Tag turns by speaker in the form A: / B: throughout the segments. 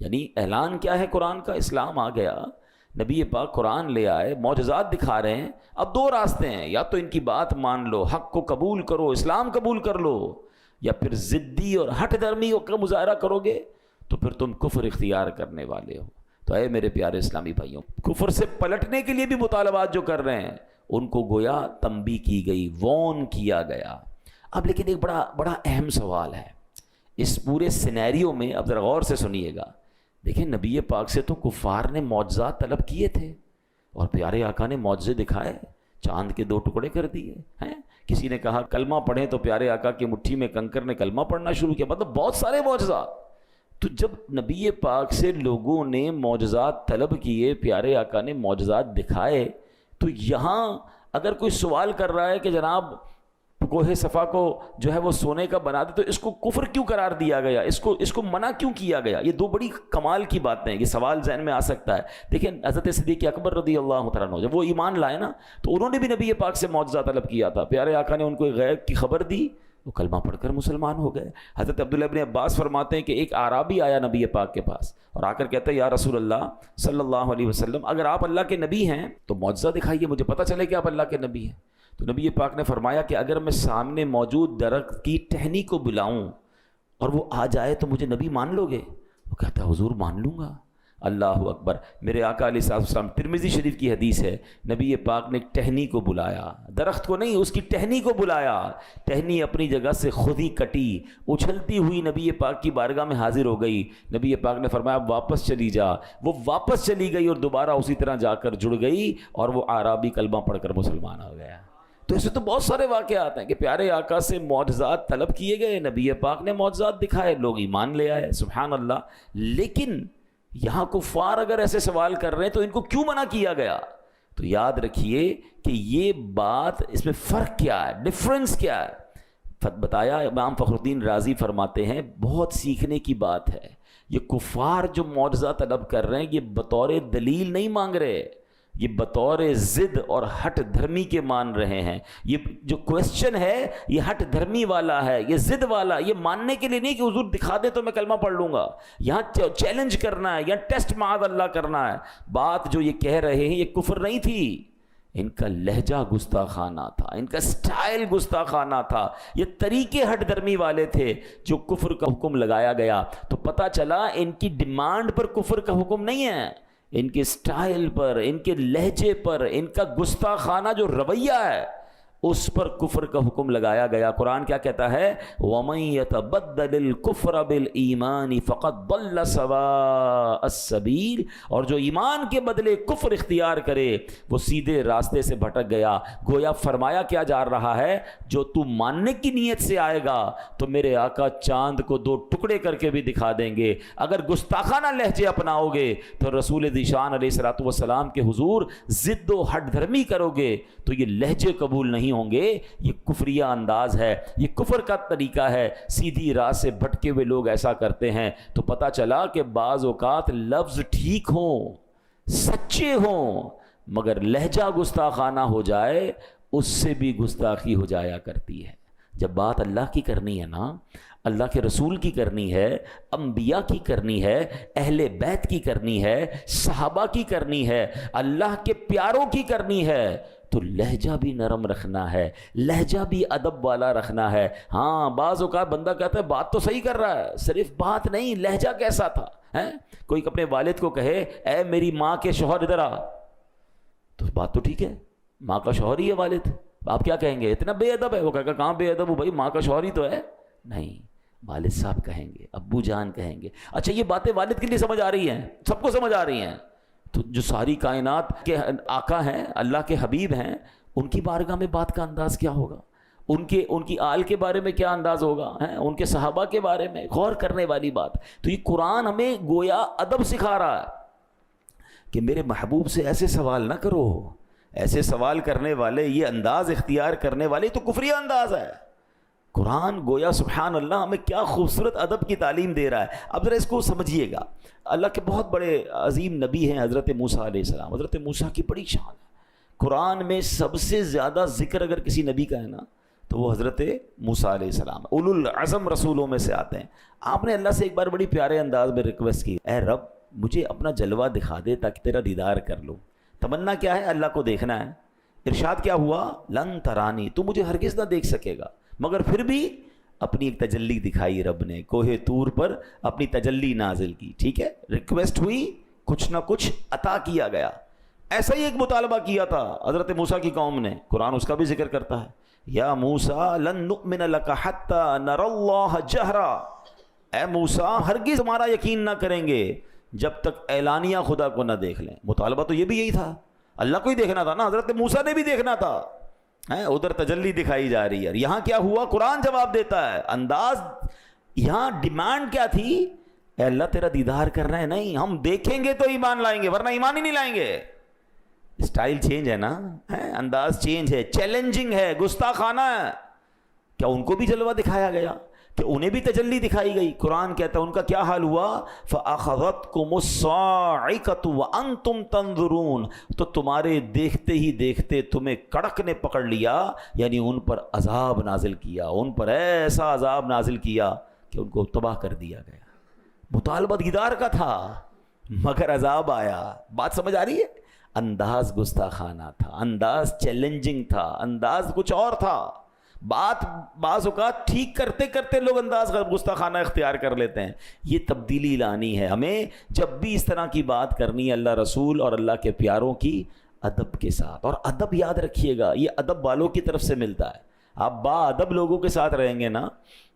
A: یعنی اعلان کیا ہے قرآن کا؟ اسلام آ گیا، نبی پاک قرآن لے آئے، معجزات دکھا رہے ہیں. اب دو راستے ہیں، یا تو ان کی بات مان لو، حق کو قبول کرو، اسلام قبول کر لو، یا پھر ضدی اور ہٹ دھرمی کا مظاہرہ کرو گے تو پھر تم کفر اختیار کرنے والے ہو. تو اے میرے پیارے اسلامی بھائیوں، کفر سے پلٹنے کے لیے بھی مطالبات جو کر رہے ہیں ان کو گویا تنبیہ کی گئی، وارن کیا گیا. اب لیکن ایک بڑا اہم سوال ہے اس پورے سینیریو میں، اب ذرا غور سے سنیے گا. دیکھیں نبی پاک سے تو کفار نے معجزات طلب کیے تھے اور پیارے آقا نے معجزے دکھائے، چاند کے 2 ٹکڑے کر دیے ہیں. کسی نے کہا کلمہ پڑھیں تو پیارے آقا کی مٹھی میں کنکر نے کلمہ پڑھنا شروع کیا. مطلب بہت سارے معجزات. تو جب نبی پاک سے لوگوں نے معجزات طلب کیے، پیارے آقا نے معجزات دکھائے، تو یہاں اگر کوئی سوال کر رہا ہے کہ جناب کوہ صفا کو جو ہے وہ سونے کا بنا دے تو اس کو کفر کیوں قرار دیا گیا، اس کو منع کیوں کیا گیا؟ یہ 2 بڑی کمال کی باتیں ہیں. یہ سوال ذہن میں آ سکتا ہے. دیکھیں حضرت صدیق اکبر رضی اللہ تعالیٰ عنہ جب وہ ایمان لائے نا تو انہوں نے بھی نبی پاک سے معجزہ طلب کیا تھا. پیارے آقا نے ان کو غیب کی خبر دی، وہ کلمہ پڑھ کر مسلمان ہو گئے. حضرت عبداللہ ابن عباس فرماتے ہیں کہ ایک اعرابی آیا نبی پاک کے پاس اور آ کر کہتا ہے یا رسول اللہ صلی اللہ علیہ وسلم، اگر آپ اللہ کے نبی ہیں تو معجزہ دکھائیے، مجھے پتہ چلے کہ آپ اللہ کے نبی ہیں. تو نبی پاک نے فرمایا کہ اگر میں سامنے موجود درخت کی ٹہنی کو بلاؤں اور وہ آ جائے تو مجھے نبی مان لو گے؟ وہ کہتا ہے حضور مان لوں گا. اللہ اکبر. میرے آقا علیہ الصلوۃ والسلام، ترمذی شریف کی حدیث ہے، نبی پاک نے ٹہنی کو بلایا، درخت کو نہیں، اس کی ٹہنی کو بلایا. ٹہنی اپنی جگہ سے خود ہی کٹی، اچھلتی ہوئی نبی پاک کی بارگاہ میں حاضر ہو گئی. نبی پاک نے فرمایا واپس چلی جا. وہ واپس چلی گئی اور دوبارہ اسی طرح جا کر جڑ گئی اور وہ اعرابی کلمہ پڑھ کر مسلمان ہو گیا. تو ایسے تو بہت سارے واقعات ہیں کہ پیارے آقا سے معجزات طلب کیے گئے، نبی پاک نے معجزات دکھائے، لوگ ایمان لے آئے. سبحان اللہ. لیکن یہاں کفار اگر ایسے سوال کر رہے ہیں تو ان کو کیوں منع کیا گیا؟ تو یاد رکھیے کہ یہ بات، اس میں فرق کیا ہے، ڈفرنس کیا ہے. بتایا امام فخر الدین رازی فرماتے ہیں بہت سیکھنے کی بات ہے. یہ کفار جو معجزہ طلب کر رہے ہیں یہ بطور دلیل نہیں مانگ رہے، یہ بطور ضد اور ہٹ دھرمی کے مان رہے ہیں. یہ جو کویسچن ہے یہ ہٹ دھرمی والا ہے، یہ ضد والا. یہ ماننے کے لیے نہیں کہ حضور دکھا دے تو میں کلمہ پڑھ لوں گا. یہاں چیلنج کرنا ہے، یہاں ٹیسٹ معاذ اللہ کرنا ہے. بات جو یہ کہہ رہے ہیں یہ کفر نہیں تھی، ان کا لہجہ گستاخانہ تھا، ان کا سٹائل گستاخانہ تھا. یہ طریقے ہٹ دھرمی والے تھے جو کفر کا حکم لگایا گیا. تو پتہ چلا ان کی ڈیمانڈ پر کفر کا حکم نہیں ہے، ان کے سٹائل پر، ان کے لہجے پر، ان کا گستاخانہ جو رویہ ہے اس پر کفر کا حکم لگایا گیا. قرآن کیا کہتا ہے؟ وَمَن يَتَبَدَّلِ الْكُفْرَ بِالْإِيمَانِ فَقَدْ ضَلَّ سَوَاءَ السَّبِيلِ. اور جو ایمان کے بدلے کفر اختیار کرے وہ سیدھے راستے سے بھٹک گیا. گویا فرمایا کیا جا رہا ہے، جو تو ماننے کی نیت سے آئے گا تو میرے آقا چاند کو 2 ٹکڑے کر کے بھی دکھا دیں گے. اگر گستاخانہ لہجے اپناؤ گے تو رسول ذیشان علیہ الصلوۃ والسلام کے حضور ضد و ہٹ دھرمی کرو گے تو یہ لہجے قبول نہیں ہوں گے. یہ کفریہ انداز ہے، یہ کفر کا طریقہ ہے. سیدھی راہ سے بھٹکے ہوئے لوگ ایسا کرتے ہیں. تو پتہ چلا کہ بعض اوقات لفظ ٹھیک ہوں، سچے ہوں، مگر لہجہ گستاخانہ ہو جائے اس سے بھی گستاخی ہو جایا کرتی ہے. جب بات اللہ کی کرنی ہے نا، اللہ کے رسول کی کرنی ہے، انبیاء کی کرنی ہے، اہل بیت کی کرنی ہے، صحابہ کی کرنی ہے، اللہ کے پیاروں کی کرنی ہے، تو لہجہ بھی نرم رکھنا ہے، لہجہ بھی ادب والا رکھنا ہے. ہاں بعض اوقات بندہ کہتا ہے بات تو صحیح کر رہا ہے، صرف بات نہیں لہجہ کیسا تھا. کوئی اپنے والد کو کہے اے میری ماں کے شوہر ادھر آ، تو بات تو ٹھیک ہے، ماں کا شوہر ہی ہے والد. آپ کیا کہیں گے؟ اتنا بے ادب ہے. وہ کہے گا کہاں بے ادب ہوں بھائی، ماں کا شوہر ہی تو ہے. نہیں، والد صاحب کہیں گے، ابو جان کہیں گے. اچھا یہ باتیں والد کے لیے سمجھ آ رہی ہیں، سب کو سمجھ آ رہی ہیں. تو جو ساری کائنات کے آقا ہیں، اللہ کے حبیب ہیں، ان کی بارگاہ میں بات کا انداز کیا ہوگا؟ ان کی آل کے بارے میں کیا انداز ہوگا؟ ان کے صحابہ کے بارے میں غور کرنے والی بات. تو یہ قرآن ہمیں گویا ادب سکھا رہا ہے کہ میرے محبوب سے ایسے سوال نہ کرو. ایسے سوال کرنے والے، یہ انداز اختیار کرنے والے تو کفریہ انداز ہے. قرآن گویا سبحان اللہ ہمیں کیا خوبصورت ادب کی تعلیم دے رہا ہے. اب ذرا اس کو سمجھیے گا. اللہ کے بہت بڑے عظیم نبی ہیں حضرت موسیٰ علیہ السلام. حضرت موسیٰ کی بڑی شان ہے. قرآن میں سب سے زیادہ ذکر اگر کسی نبی کا ہے نا تو وہ حضرت موسیٰ علیہ السلام اولو العزم رسولوں میں سے آتے ہیں. آپ نے اللہ سے ایک بار بڑی پیارے انداز میں ریکویسٹ کی, اے رب مجھے اپنا جلوہ دکھا دے تاکہ تیرا دیدار کر لوں. تمنا کیا ہے؟ اللہ کو دیکھنا ہے. ارشاد کیا ہوا؟ لن ترانی, تو مجھے ہرگز نہ دیکھ سکے گا. مگر پھر بھی اپنی ایک تجلی دکھائی رب نے, کوہ طور پر اپنی تجلی نازل کی. ٹھیک ہے, ریکویسٹ ہوئی, کچھ نہ کچھ عطا کیا گیا. ایسا ہی ایک مطالبہ کیا تھا حضرت موسیٰ کی قوم نے, قرآن اس کا بھی ذکر کرتا ہے, یا موسیٰ لن نؤمن لک حتی نری اللہ جہرا, اے موسیٰ ہرگز ہمارا یقین نہ کریں گے جب تک اعلانیہ خدا کو نہ دیکھ لیں. مطالبہ تو یہ بھی یہی تھا, اللہ کو ہی دیکھنا تھا نا, حضرت موسیٰ نے بھی دیکھنا تھا. ادھر تجلی دکھائی جا رہی ہے, یہاں کیا ہوا؟ قرآن جواب دیتا ہے. انداز یہاں ڈیمانڈ کیا تھی؟ اے اللہ تیرا دیدار کر رہے ہیں, نہیں ہم دیکھیں گے تو ایمان لائیں گے, ورنہ ایمان ہی نہیں لائیں گے. اسٹائل چینج ہے نا, انداز چینج ہے, چیلنجنگ ہے, گستاخانہ ہے. کیا ان کو بھی جلوہ دکھایا گیا کہ انہیں بھی تجلی دکھائی گئی؟ قرآن کہتا ہے ان کا کیا حال ہوا؟ فَأَخَذَتْكُمُ الصَّاعِقَةُ وَأَنْتُمْ تَنظُرُونَ, تو تمہارے دیکھتے ہی دیکھتے تمہیں کڑک نے پکڑ لیا, یعنی ان پر عذاب نازل کیا, ان پر ایسا عذاب نازل کیا کہ ان کو تباہ کر دیا گیا. مطالبہ دیدار کا تھا مگر عذاب آیا. بات سمجھ آ رہی ہے؟ انداز گستاخانہ تھا, انداز چیلنجنگ تھا, انداز کچھ اور تھا. بات بعض اوقات ٹھیک کرتے کرتے لوگ انداز گستاخانہ اختیار کر لیتے ہیں. یہ تبدیلی لانی ہے ہمیں. جب بھی اس طرح کی بات کرنی ہے اللہ رسول اور اللہ کے پیاروں کی ادب کے ساتھ. اور ادب یاد رکھیے گا, یہ ادب والوں کی طرف سے ملتا ہے. آپ با ادب لوگوں کے ساتھ رہیں گے نا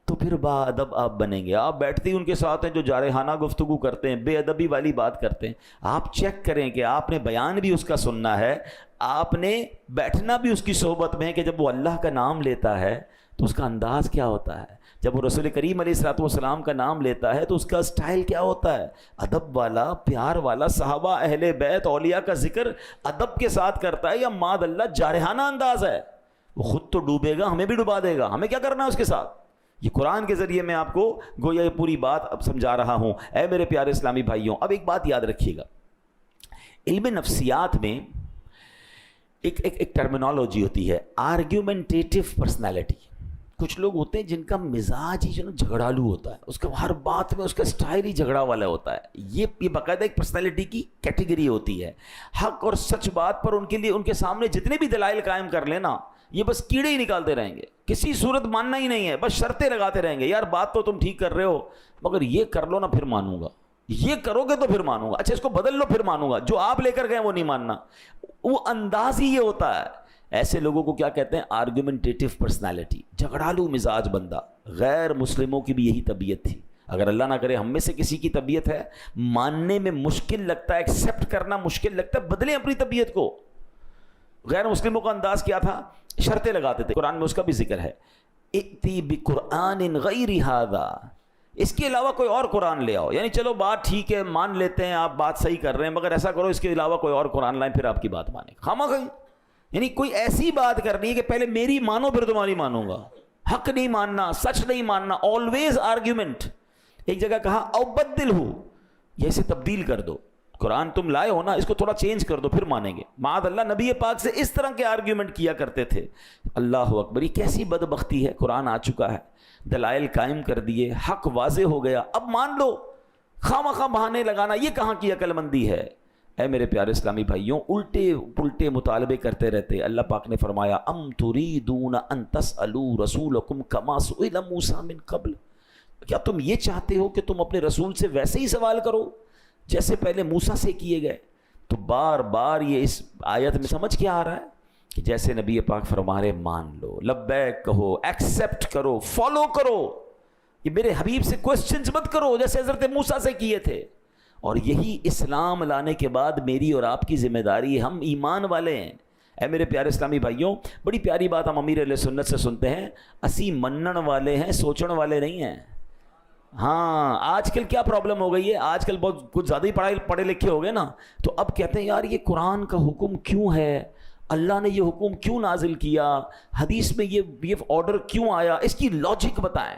A: تو پھر با ادب آپ بنیں گے. آپ بیٹھتے ہی ان کے ساتھ ہیں جو جارحانہ گفتگو کرتے ہیں, بے ادبی والی بات کرتے ہیں. آپ چیک کریں کہ آپ نے بیان بھی اس کا سننا ہے, آپ نے بیٹھنا بھی اس کی صحبت میں ہے کہ جب وہ اللہ کا نام لیتا ہے تو اس کا انداز کیا ہوتا ہے, جب وہ رسول کریم علیہ الصلوۃ والسلام کا نام لیتا ہے تو اس کا اسٹائل کیا ہوتا ہے, ادب والا, پیار والا. صحابہ, اہل بیت, اولیاء کا ذکر ادب کے ساتھ کرتا ہے یا ماد اللہ جارحانہ انداز ہے؟ وہ خود تو ڈوبے گا, ہمیں بھی ڈبا دے گا. ہمیں کیا کرنا ہے اس کے ساتھ؟ یہ قرآن کے ذریعے میں آپ کو گویا یہ پوری بات اب سمجھا رہا ہوں. اے میرے پیارے اسلامی بھائیوں, اب ایک بات یاد رکھیے گا, علم نفسیات میں ایک ٹرمینالوجی ہوتی ہے, آرگیومنٹیٹیو پرسنالٹی. کچھ لوگ ہوتے ہیں جن کا مزاج ہی جو نا جھگڑالو ہوتا ہے, اس کا ہر بات میں اس کا اسٹائل ہی جھگڑا والا ہوتا ہے. یہ باقاعدہ ایک پرسنالٹی کی کیٹیگری ہوتی ہے. حق اور سچ بات پر ان کے لیے ان کے سامنے جتنے بھی دلائل قائم کر لینا, یہ بس کیڑے ہی نکالتے رہیں گے, کسی صورت ماننا ہی نہیں ہے, بس شرطیں لگاتے رہیں گے. یار بات تو تم ٹھیک کر رہے ہو مگر یہ کر لو نا پھر مانوں گا, یہ کرو گے تو پھر مانوں گا, اچھا اس کو بدل لو پھر مانوں گا, جو آپ لے کر گئے وہ نہیں ماننا. وہ انداز ہی یہ ہوتا ہے. ایسے لوگوں کو کیا کہتے ہیں؟ آرگومنٹیٹیو پرسنالٹی, جھگڑالو مزاج بندہ. غیر مسلموں کی بھی یہی طبیعت تھی. اگر اللہ نہ کرے ہم میں سے کسی کی طبیعت ہے, ماننے میں مشکل لگتا ہے, ایکسیپٹ کرنا مشکل لگتا ہے, بدلیں اپنی طبیعت کو. غیر مسلموں کا انداز کیا تھا؟ شرطیں لگاتے تھے. قرآن میں اس کا بھی ذکر ہے, ائتی بقرآن غیر ھذا, اس کے علاوہ کوئی اور قرآن لے آؤ. یعنی چلو بات ٹھیک ہے, مان لیتے ہیں آپ بات صحیح کر رہے ہیں, مگر ایسا کرو اس کے علاوہ کوئی اور قرآن لائیں, پھر آپ کی بات مانیں. خامخواہ یعنی کوئی ایسی بات کرنی ہے کہ پہلے میری مانو پھر تمہاری مانوں گا. حق نہیں ماننا, سچ نہیں ماننا, آلویز آرگیومنٹ. ایک جگہ کہا او بدل ہو, یہ اسے تبدیل کر دو. قرآن تم لائے ہو نا, اس کو تھوڑا چینج کر دو پھر مانیں گے. معاذ اللہ نبی پاک سے اس طرح کے آرگیومنٹ کیا کرتے تھے. اللہ اکبر, یہ کیسی بدبختی ہے. قرآن آ چکا ہے, دلائل قائم کر دیے, حق واضح ہو گیا, اب مان لو. خواہ بہانے لگانا یہ کہاں کی عقل مندی ہے؟ اے میرے پیارے اسلامی بھائیوں, الٹے پلٹے مطالبے کرتے رہتے. اللہ پاک نے فرمایا ام تریدون ان تسألوا رسولکم کما سئل موسیٰ من قبل, کیا تم یہ چاہتے ہو کہ تم اپنے رسول سے ویسے ہی سوال کرو جیسے پہلے موسیٰ سے کیے گئے؟ تو بار بار یہ اس آیت میں سمجھ کیا آ رہا ہے کہ جیسے نبی پاک فرما رہے مان لو, لبیک کہو, ایکسیپٹ کرو, فالو کرو. یہ میرے حبیب سے کوسچنز مت کرو جیسے حضرت موسیٰ سے کیے تھے. اور یہی اسلام لانے کے بعد میری اور آپ کی ذمہ داری ہے. ہم ایمان والے ہیں. اے میرے پیارے اسلامی بھائیوں, بڑی پیاری بات ہم امیر اہل سنت سے سنتے ہیں, اسی منن والے ہیں, سوچن والے نہیں ہیں. ہاں آج کل کیا پرابلم ہو گئی ہے, آج کل بہت کچھ زیادہ ہی پڑھے لکھے ہو گئے نا, تو اب کہتے ہیں یار یہ قرآن کا حکم کیوں ہے, اللہ نے یہ حکم کیوں نازل کیا, حدیث میں یہ آرڈر کیوں آیا, اس کی لاجک بتائیں.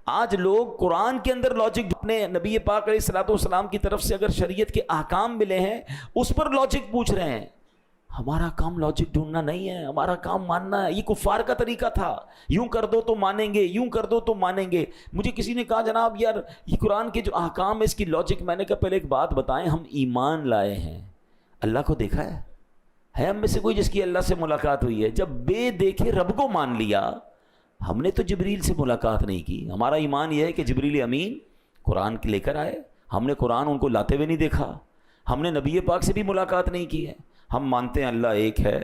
A: آج لوگ قرآن کے اندر لاجک, اپنے نبی پاک علیہ الصلوۃ والسلام کی طرف سے اگر شریعت کے احکام ملے ہیں اس پر لاجک پوچھ رہے ہیں. ہمارا کام لاجک ڈھونڈنا نہیں ہے، ہمارا کام ماننا ہے. یہ کفار کا طریقہ تھا، یوں کر دو تو مانیں گے، یوں کر دو تو مانیں گے. مجھے کسی نے کہا جناب یار یہ قرآن کے جو احکام ہے اس کی لاجک، میں نے کہا پہلے ایک بات بتائیں، ہم ایمان لائے ہیں، اللہ کو دیکھا ہے ہم میں سے کوئی جس کی اللہ سے ملاقات ہوئی ہے؟ جب بے دیکھے رب کو مان لیا، ہم نے تو جبریل سے ملاقات نہیں کی. ہمارا ایمان یہ ہے کہ جبریل امین قرآن لے کر آئے، ہم نے قرآن ان کو لاتے ہوئے نہیں دیکھا، ہم نے نبی پاک سے بھی ملاقات نہیں کی ہے. ہم مانتے ہیں اللہ ایک ہے،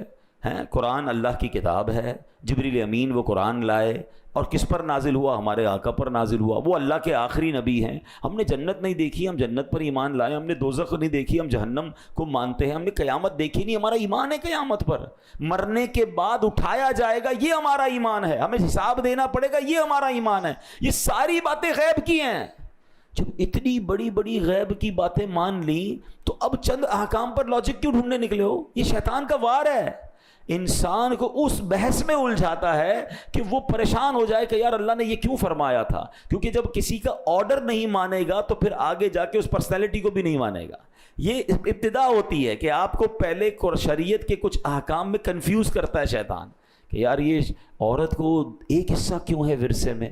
A: قرآن اللہ کی کتاب ہے، جبریل امین وہ قرآن لائے، اور کس پر نازل ہوا؟ ہمارے آقا پر نازل ہوا، وہ اللہ کے آخری نبی ہیں. ہم نے جنت نہیں دیکھی، ہم جنت پر ایمان لائے. ہم نے دوزخ نہیں دیکھی، ہم جہنم کو مانتے ہیں. ہم نے قیامت دیکھی نہیں، ہمارا ایمان ہے قیامت پر، مرنے کے بعد اٹھایا جائے گا، یہ ہمارا ایمان ہے. ہمیں حساب دینا پڑے گا، یہ ہمارا ایمان ہے. یہ ساری باتیں غیب کی ہیں. جب اتنی بڑی بڑی غیب کی باتیں مان لی تو اب چند احکام پر لاجک کیوں ڈھونڈنے نکلے ہو؟ یہ شیطان کا وار ہے، انسان کو اس بحث میں الجھاتا ہے کہ وہ پریشان ہو جائے کہ یار اللہ نے یہ کیوں فرمایا تھا. کیونکہ جب کسی کا آرڈر نہیں مانے گا تو پھر آگے جا کے اس پرسنالٹی کو بھی نہیں مانے گا. یہ ابتدا ہوتی ہے کہ آپ کو پہلے شریعت کے کچھ احکام میں کنفیوز کرتا ہے شیطان کہ یار یہ عورت کو ایک حصہ کیوں ہے ورثے میں،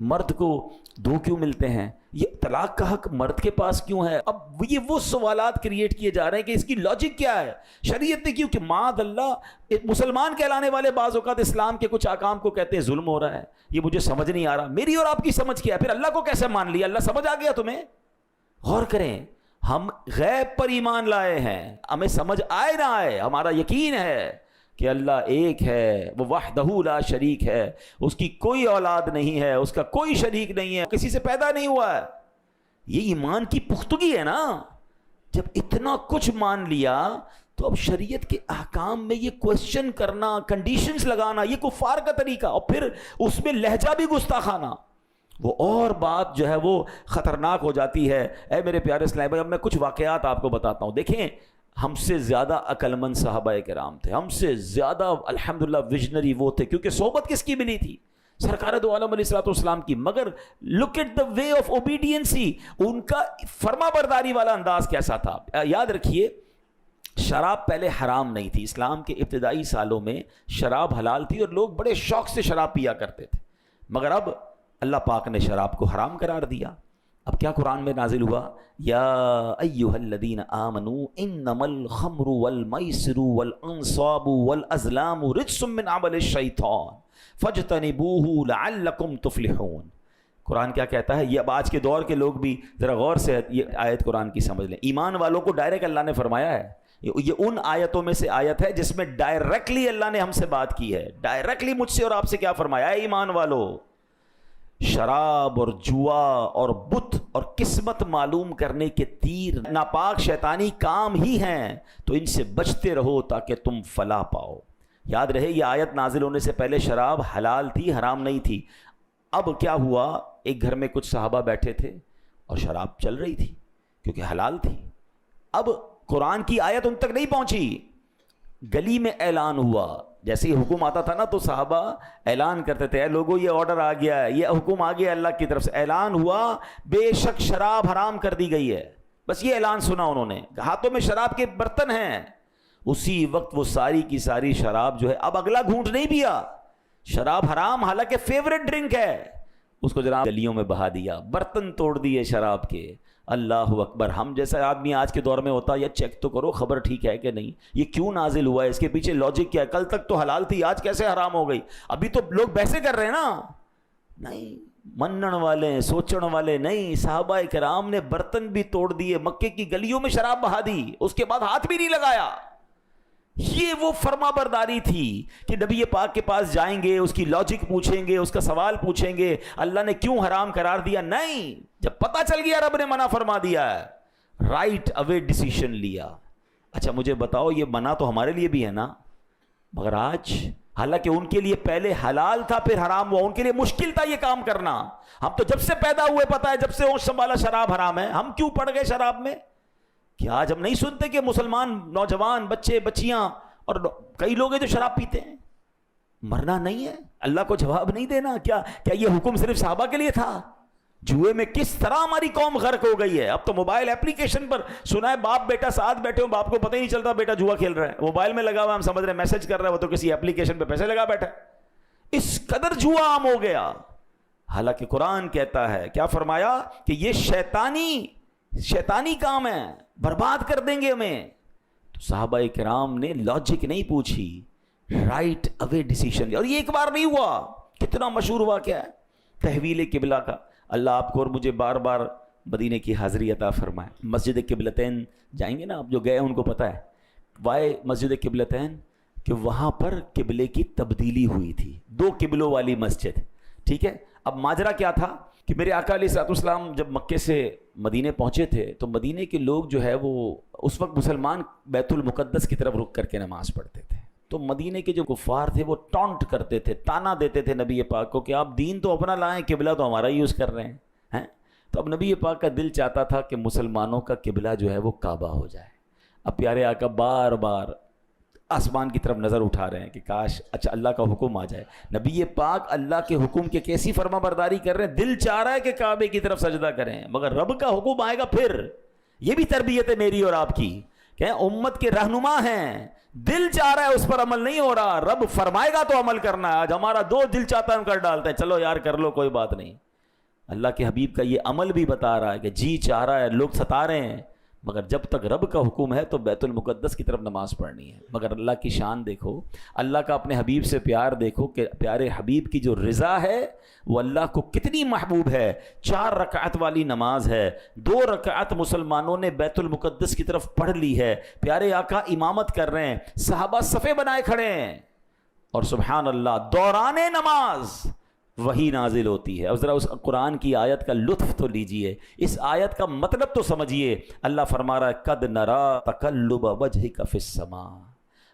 A: مرد کو 2 کیوں ملتے ہیں، یہ طلاق کا حق مرد کے پاس کیوں ہے. اب یہ وہ سوالات کریٹ کیے جا رہے ہیں کہ اس کی لاجک کیا ہے. شریعت نے کیوں کہ معاذ اللہ مسلمان کہلانے والے بعض اوقات اسلام کے کچھ احکام کو کہتے ہیں ظلم ہو رہا ہے، یہ مجھے سمجھ نہیں آ رہا. میری اور آپ کی سمجھ کیا ہے؟ پھر اللہ کو کیسے مان لیا؟ اللہ سمجھ آ گیا تمہیں؟ غور کریں، ہم غیب پر ایمان لائے ہیں، ہمیں سمجھ آئے نہ آئے، ہمارا یقین ہے کہ اللہ ایک ہے، وہ وحدہ لا شریک ہے، اس کی کوئی اولاد نہیں ہے، اس کا کوئی شریک نہیں ہے، کسی سے پیدا نہیں ہوا ہے. یہ ایمان کی پختگی ہے نا. جب اتنا کچھ مان لیا تو اب شریعت کے احکام میں یہ کوشچن کرنا، کنڈیشنز لگانا، یہ کفار کا طریقہ، اور پھر اس میں لہجہ بھی گستاخانہ، وہ اور بات جو ہے وہ خطرناک ہو جاتی ہے. اے میرے پیارے اسلام بھائی، اب میں کچھ واقعات آپ کو بتاتا ہوں. دیکھیں، ہم سے زیادہ عقل مند صحابہ کرام تھے، ہم سے زیادہ الحمدللہ ویژنری وہ تھے، کیونکہ صحبت کس کی ملی تھی؟ سرکار دو عالم علیہ السلام کی. مگر look at the way of اوبیڈینسی، ان کا فرما برداری والا انداز کیسا تھا. یاد رکھیے، شراب پہلے حرام نہیں تھی. اسلام کے ابتدائی سالوں میں شراب حلال تھی اور لوگ بڑے شوق سے شراب پیا کرتے تھے. مگر اب اللہ پاک نے شراب کو حرام قرار دیا. اب کیا قرآن میں نازل ہوا؟ یا ایھا الذین آمنوا انما الخمر والمیسر والانصاب والازلام رجس من عمل الشیطان فاجتنبوہ لعلکم تفلحون. قرآن کیا کہتا ہے؟ یہ اب آج کے دور کے لوگ بھی ذرا غور سے یہ آیت قرآن کی سمجھ لیں. ایمان والوں کو ڈائریکٹ اللہ نے فرمایا ہے. یہ ان آیتوں میں سے آیت ہے جس میں ڈائریکٹلی اللہ نے ہم سے بات کی ہے. ڈائریکٹلی مجھ سے اور آپ سے کیا فرمایا ہے؟ ایمان والو، شراب اور جوا اور بت اور قسمت معلوم کرنے کے تیر ناپاک شیطانی کام ہی ہیں، تو ان سے بچتے رہو تاکہ تم فلاح پاؤ. یاد رہے، یہ آیت نازل ہونے سے پہلے شراب حلال تھی، حرام نہیں تھی. اب کیا ہوا؟ ایک گھر میں کچھ صحابہ بیٹھے تھے اور شراب چل رہی تھی کیونکہ حلال تھی. اب قرآن کی آیت ان تک نہیں پہنچی. گلی میں اعلان ہوا، جیسے ہی حکم آتا تھا نا تو صحابہ اعلان کرتے تھے، اے لوگوں یہ آرڈر آ گیا ہے، یہ حکم آ گیا اللہ کی طرف سے. اعلان ہوا بے شک شراب حرام کر دی گئی ہے. بس یہ اعلان سنا انہوں نے، ہاتھوں میں شراب کے برتن ہیں. اسی وقت وہ ساری کی ساری شراب جو ہے، اب اگلا گھونٹ نہیں پیا. شراب حرام، حالانکہ فیوریٹ ڈرنک ہے، اس کو جناب گلیوں میں بہا دیا، برتن توڑ دیے شراب کے. اللہ اکبر. ہم جیسا آدمی آج کے دور میں ہوتا یا چیک تو کرو خبر ٹھیک ہے کہ نہیں، یہ کیوں نازل ہوا ہے، اس کے پیچھے لاجک کیا ہے، کل تک تو حلال تھی آج کیسے حرام ہو گئی. ابھی تو لوگ بحثیں کر رہے ہیں نا. نہیں، منن والے سوچن والے نہیں، صحابہ کرام نے برتن بھی توڑ دیے، مکے کی گلیوں میں شراب بہا دی، اس کے بعد ہاتھ بھی نہیں لگایا. یہ وہ فرما برداری تھی کہ نبی پاک کے پاس جائیں گے، اس کی لاجک پوچھیں گے، اس کا سوال پوچھیں گے، اللہ نے کیوں حرام قرار دیا. نہیں، جب پتہ چل گیا رب نے منع فرما دیا ہے، رائٹ اوے ڈیسیشن لیا. اچھا مجھے بتاؤ، یہ منع تو ہمارے لیے بھی ہے نا، مگر آج حالانکہ ان کے لیے پہلے حلال تھا پھر حرام ہوا، ان کے لیے مشکل تھا یہ کام کرنا. ہم تو جب سے پیدا ہوئے پتہ ہے، جب سے ہوش سنبھالا شراب حرام ہے، ہم کیوں پڑ گئے شراب میں؟ کیا آج ہم نہیں سنتے کہ مسلمان نوجوان بچے بچیاں اور کئی لوگ ہیں جو شراب پیتے ہیں؟ مرنا نہیں ہے، اللہ کو جواب نہیں دینا. کیا یہ حکم صرف صحابہ کے لیے تھا؟ جوئے میں کس طرح ہماری قوم غرق ہو گئی ہے. اب تو موبائل ایپلیکیشن پر سنا ہے باپ بیٹا ساتھ بیٹھے ہوں, باپ کو پتہ ہی نہیں چلتا بیٹا جوا کھیل رہا ہے, موبائل میں لگا ہوا, ہم سمجھ رہے ہیں میسج کر رہا ہے, وہ تو کسی ایپلیکیشن پہ پیسے لگا بیٹھا ہے. اس قدر جوا عام ہو گیا. حالانکہ قرآن کہتا ہے, کیا فرمایا کہ یہ شیطانی کام ہے, برباد کر دیں گے ہمیں. تو صحابہ کرام نے لاجک نہیں پوچھی, رائٹ اوے ڈیسیشن. اور یہ ایک بار نہیں ہوا, کتنا مشہور واقعہ ہے تحویل قبلہ کا. اللہ آپ کو اور مجھے بار بار مدینے کی حاضری عطا فرمائے. مسجد قبلتین جائیں گے نا, آپ جو گئے ان کو پتہ ہے وائے مسجد قبلتین, کہ وہاں پر قبلے کی تبدیلی ہوئی تھی, 2 قبلوں والی مسجد. ٹھیک ہے, اب ماجرا کیا تھا کہ میرے آقا علیہ الصلوۃ والسلام جب مکے سے مدینے پہنچے تھے تو مدینے کے لوگ جو ہے وہ اس وقت مسلمان بیت المقدس کی طرف رک کر کے نماز پڑھتے تھے. تو مدینے کے جو کفار تھے وہ ٹونٹ کرتے تھے, تانا دیتے تھے نبی پاک کو کہ آپ دین تو اپنا لائیں, قبلہ تو ہمارا یوز کر رہے ہیں. تو اب نبی پاک کا دل چاہتا تھا کہ مسلمانوں کا قبلہ جو ہے وہ کعبہ ہو جائے. اب پیارے آقا بار بار آسمان کی طرف نظر اٹھا رہے ہیں کہ کاش اچھا اللہ کا حکم آ جائے. نبی پاک اللہ کے حکم کے کیسی فرما برداری کر رہے ہیں, دل چاہ رہا ہے کہ کعبے کی طرف سجدہ کریں, مگر رب کا حکم آئے گا پھر. یہ بھی تربیت ہے میری اور آپ کی کہ امت کے رہنما ہیں, دل چاہ رہا ہے اس پر عمل نہیں ہو رہا, رب فرمائے گا تو عمل کرنا ہے. آج ہمارا دل چاہتا ہے ہم کر ڈالتے ہیں, چلو یار کر لو کوئی بات نہیں. اللہ کے حبیب کا یہ عمل بھی بتا رہا ہے کہ جی چاہ رہا ہے, لوگ ستا رہے ہیں, مگر جب تک رب کا حکم ہے تو بیت المقدس کی طرف نماز پڑھنی ہے. مگر اللہ کی شان دیکھو, اللہ کا اپنے حبیب سے پیار دیکھو کہ پیارے حبیب کی جو رضا ہے وہ اللہ کو کتنی محبوب ہے. 4 رکعت والی نماز ہے, 2 رکعت مسلمانوں نے بیت المقدس کی طرف پڑھ لی ہے. پیارے آقا امامت کر رہے ہیں, صحابہ صفے بنائے کھڑے ہیں, اور سبحان اللہ دوران نماز وہی نازل ہوتی ہے. اور ذرا اس قرآن کی آیت کا لطف تو لیجئے, اس آیت کا مطلب تو سمجھیے. اللہ فرما رہا ہے قد نرا تقلب وجہک فی السماء,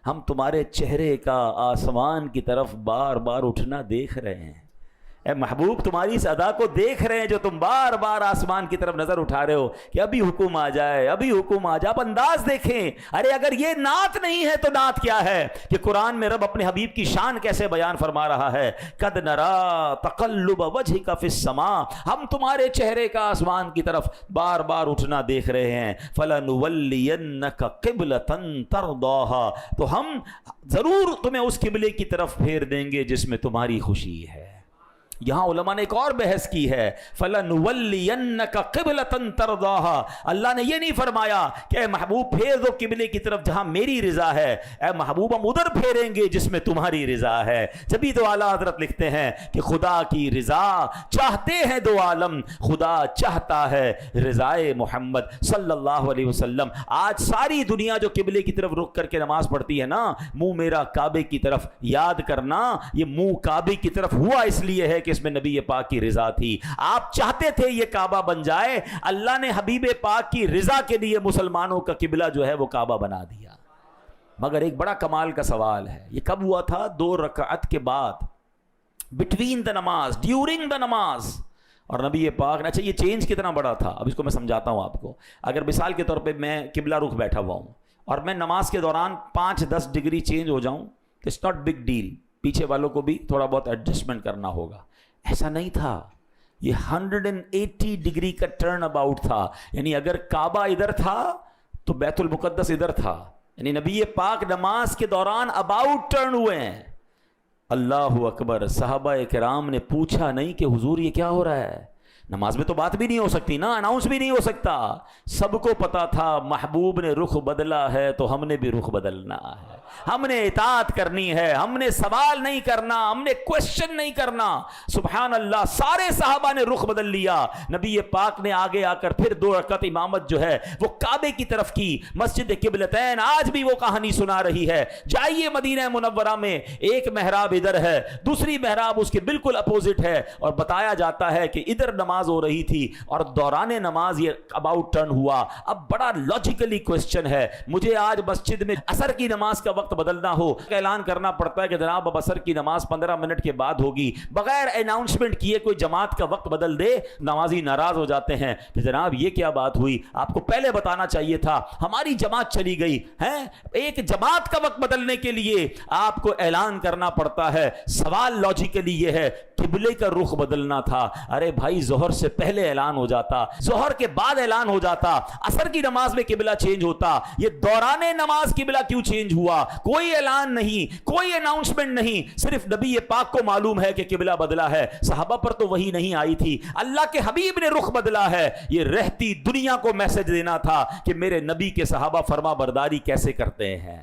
A: ہم تمہارے چہرے کا آسمان کی طرف بار بار اٹھنا دیکھ رہے ہیں. اے محبوب تمہاری اس ادا کو دیکھ رہے ہیں جو تم بار بار آسمان کی طرف نظر اٹھا رہے ہو کہ ابھی حکم آ جائے, ابھی حکم آ جائے. آپ انداز دیکھیں, ارے اگر یہ نعت نہیں ہے تو نعت کیا ہے کہ قرآن میں رب اپنے حبیب کی شان کیسے بیان فرما رہا ہے. قد نرا تقلب وجہک فی السماء, ہم تمہارے چہرے کا آسمان کی طرف بار بار اٹھنا دیکھ رہے ہیں. فلنولینک قبلۃ ترضاها, تو ہم ضرور تمہیں اس قبلے کی طرف پھیر دیں گے جس میں تمہاری خوشی ہے. یہاں علماء نے ایک اور بحث کی ہے, فَلَنُوَلِّيَنَّكَ قِبْلَةً تَرْضَاهَا. اللہ نے یہ نہیں فرمایا کہ اے محبوب پھیر دو قبلے کی طرف جہاں میری رضا ہے, اے محبوب ہم ادھر پھیریں گے جس میں تمہاری رضا ہے. جبھی تو اعلیٰ حضرت لکھتے ہیں کہ خدا کی رضا چاہتے ہیں 2 عالم, خدا چاہتا ہے رضائے محمد صلی اللہ علیہ وسلم. آج ساری دنیا جو قبلے کی طرف رک کر کے نماز پڑھتی ہے نا, منہ میرا کعبے کی طرف, یاد کرنا یہ منہ کعبے کی طرف ہوا اس لیے ہے کہ اس میں نبی پاک کی رضا تھی. آپ چاہتے تھے یہ کعبہ بن جائے, اللہ نے حبیب پاک کی رضا کے لیے مسلمانوں کا قبلہ جو ہے وہ کعبہ بنا دیا. مگر ایک بڑا کمال کا سوال ہے, یہ کب ہوا تھا؟ 2 رکعت کے بعد, بٹوین دا نماز, ڈیورنگ دا نماز. اور نبی پاک نے, اچھا یہ چینج کتنا بڑا تھا اب اس کو میں سمجھاتا ہوں آپ کو. اگر مثال کے طور پہ میں قبلہ رخ بیٹھا ہوا ہوں اور میں نماز کے دوران 5-10 ڈگری چینج ہو جاؤں, اٹس ناٹ بگ ڈیل, پیچھے والوں کو بھی تھوڑا بہت ایڈجسٹمنٹ کرنا ہوگا. ایسا نہیں تھا, یہ 180 ڈگری کا ٹرن اباؤٹ تھا. یعنی اگر کعبہ ادھر تھا تو بیت المقدس ادھر تھا. یعنی نبی پاک نماز کے دوران اباؤٹ ٹرن ہوئے ہیں. اللہ اکبر. صحابہ کرام نے پوچھا نہیں کہ حضور یہ کیا ہو رہا ہے. نماز میں تو بات بھی نہیں ہو سکتی نا, اناؤنس بھی نہیں ہو سکتا. سب کو پتا تھا محبوب نے رخ بدلا ہے تو ہم نے بھی رخ بدلنا ہے, ہم نے اطاعت کرنی ہے, ہم نے سوال نہیں کرنا, ہم نے کوشچن نہیں کرنا. سبحان اللہ, سارے صحابہ نے رخ بدل لیا. نبی پاک نے آگے آ کر پھر 2 رکعت امامت جو ہے وہ کعبے کی طرف کی. مسجد قبلتین آج بھی وہ کہانی سنا رہی ہے. جائیے مدینہ منورہ میں, ایک محراب ادھر ہے, دوسری محراب اس کے بالکل اپوزٹ ہے, اور بتایا جاتا ہے کہ ادھر نماز ہو رہی تھی اور دوران نماز یہ اباؤٹ ٹرن ہوا. اب بڑا لاجیکلی کوسچن ہے, مجھے آج مسجد میں عصر کی نماز کا وقت بدلنا ہو، اعلان کرنا پڑتا ہے کہ جناب اب عصر کی نماز 15 منٹ کے بعد ہوگی، بغیر اناؤنسمنٹ کیے کوئی جماعت کا وقت بدل دے، نمازی ناراض ہو جاتے ہیں کہ جناب یہ کیا بات ہوئی، آپ کو پہلے بتانا چاہیے تھا، ہماری جماعت چلی گئی ہے۔ ایک جماعت کا وقت بدلنے کے لیے آپ کو اعلان کرنا پڑتا ہے۔ سوال لاجیکلی یہ ہے قبلے کا رخ بدلنا تھا، ارے بھائی ظہر سے پہلے اعلان ہو جاتا، ظہر کے بعد اعلان ہو جاتا، عصر کی نماز میں قبلہ چینج ہوتا، یہ دوران نماز قبلہ کیوں چینج ہوا؟ کوئی اعلان نہیں، کوئی اناؤنسمنٹ نہیں، صرف نبی پاک کو معلوم ہے کہ قبلہ بدلا ہے، صحابہ پر تو وہی نہیں آئی تھی، اللہ کے حبیب نے رخ بدلا ہے، یہ رہتی دنیا کو میسج دینا تھا کہ میرے نبی کے صحابہ فرما برداری کیسے کرتے ہیں،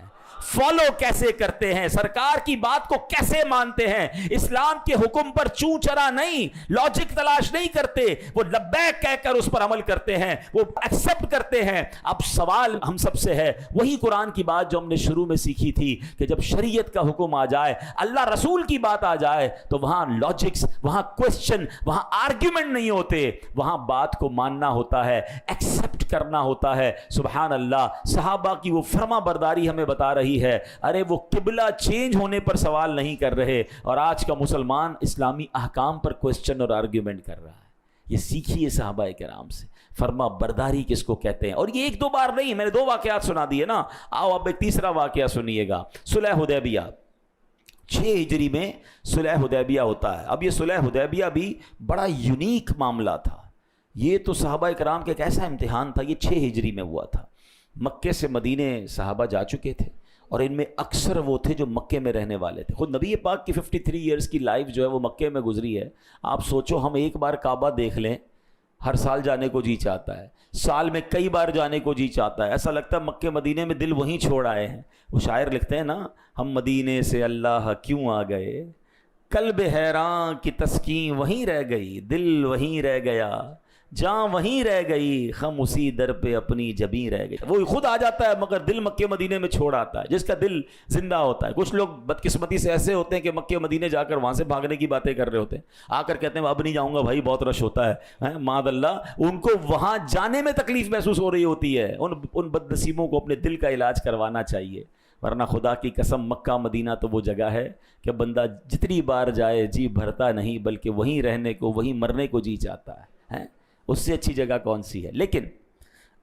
A: فالو کیسے کرتے ہیں، سرکار کی بات کو کیسے مانتے ہیں، اسلام کے حکم پر چوں چرا نہیں، لاجک تلاش نہیں کرتے، وہ لبیک کہہ کر اس پر عمل کرتے ہیں، وہ ایکسپٹ کرتے ہیں۔ اب سوال ہم سب سے ہے وہی قرآن کی بات جو ہم نے شروع میں سیکھی تھی کہ جب شریعت کا حکم آ جائے، اللہ رسول کی بات آ جائے تو وہاں لاجکس، وہاں کوسچن، وہاں آرگیومنٹ نہیں ہوتے، وہاں بات کو ماننا ہوتا ہے، ایکسپٹ کرنا ہوتا ہے۔ سبحان اللہ، صحابہ کی وہ فرما برداری ہمیں بتا رہی ہے، ارے وہ قبلہ چینج ہونے پر سوال نہیں کر رہے، اور آج کا مسلمان اسلامی احکام پر کوسچن اور آرگیومنٹ کر رہا ہے۔ یہ سیکھیے صحابہ کرام سے، فرما برداری کس کو کہتے ہیں۔ اور یہ ایک دو بار نہیں، میں نے 2 واقعات سنا دیے نا، آؤ اب ایک تیسرا واقعہ سنیے گا۔ صلح حدیبیہ، 6 ہجری میں صلح حدیبیہ ہوتا ہے۔ اب یہ صلح حدیبیہ بھی بڑا یونیک معاملہ تھا، یہ تو صحابہ کرام کا ایک ایسا امتحان تھا، یہ 6 ہجری میں ہوا تھا۔ مکے سے مدینے صحابہ جا چکے تھے، اور ان میں اکثر وہ تھے جو مکے میں رہنے والے تھے۔ خود نبی پاک کی 53 ایئرز کی لائف جو ہے وہ مکے میں گزری ہے۔ آپ سوچو، ہم ایک بار کعبہ دیکھ لیں، ہر سال جانے کو جی چاہتا ہے، سال میں کئی بار جانے کو جی چاہتا ہے، ایسا لگتا ہے مکے مدینے میں دل وہیں چھوڑ آئے ہیں۔ وہ شاعر لکھتے ہیں نا، ہم مدینے سے اللہ کیوں آ گئے، قلب حیران کی تسکین وہیں رہ گئی، دل وہیں رہ گیا، جاں وہیں رہ گئی، خم اسی در پہ اپنی جبیں رہ گئی۔ وہ خود آ جاتا ہے مگر دل مکے مدینے میں چھوڑ آتا ہے، جس کا دل زندہ ہوتا ہے۔ کچھ لوگ بدقسمتی سے ایسے ہوتے ہیں کہ مکے مدینے جا کر وہاں سے بھاگنے کی باتیں کر رہے ہوتے ہیں، آ کر کہتے ہیں اب نہیں جاؤں گا بھائی، بہت رش ہوتا ہے، معاذ اللہ، ان کو وہاں جانے میں تکلیف محسوس ہو رہی ہوتی ہے۔ ان بد نصیبوں کو اپنے دل کا علاج کروانا چاہیے، ورنہ خدا کی قسم مکہ مدینہ تو وہ جگہ ہے کہ بندہ جتنی بار جائے جی بھرتا نہیں، بلکہ وہیں رہنے کو، وہیں مرنے کو جی چاہتا ہے۔ اس سے اچھی جگہ کون سی ہے؟ لیکن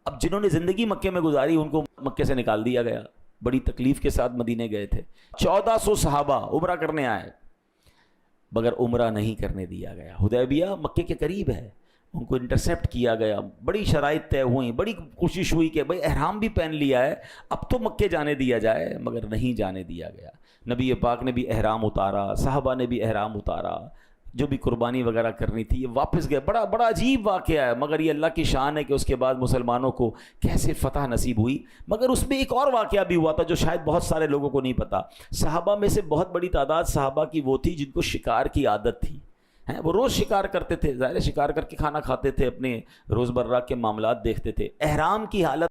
A: اب جنہوں نے زندگی مکے میں گزاری ان کو مکے سے نکال دیا گیا، بڑی تکلیف کے ساتھ مدینے گئے تھے۔ 1400 صحابہ عمرہ کرنے آئے، مگر عمرہ نہیں کرنے دیا گیا۔ حدیبیہ مکے کے قریب ہے، ان کو انٹرسیپٹ کیا گیا، بڑی شرائط طے ہوئیں، بڑی کوشش ہوئی کہ بھائی احرام بھی پہن لیا ہے، اب تو مکے جانے دیا جائے، مگر نہیں جانے دیا گیا۔ نبی پاک نے بھی احرام اتارا، صحابہ نے بھی احرام اتارا، جو بھی قربانی وغیرہ کرنی تھی، یہ واپس گئے۔ بڑا عجیب واقعہ ہے، مگر یہ اللہ کی شان ہے کہ اس کے بعد مسلمانوں کو کیسے فتح نصیب ہوئی۔ مگر اس میں ایک اور واقعہ بھی ہوا تھا جو شاید بہت سارے لوگوں کو نہیں پتا۔ صحابہ میں سے بہت بڑی تعداد صحابہ کی وہ تھی جن کو شکار کی عادت تھی، وہ روز شکار کرتے تھے، ظاہر شکار کر کے کھانا کھاتے تھے، اپنے روزمرہ کے معاملات دیکھتے تھے۔ احرام کی حالت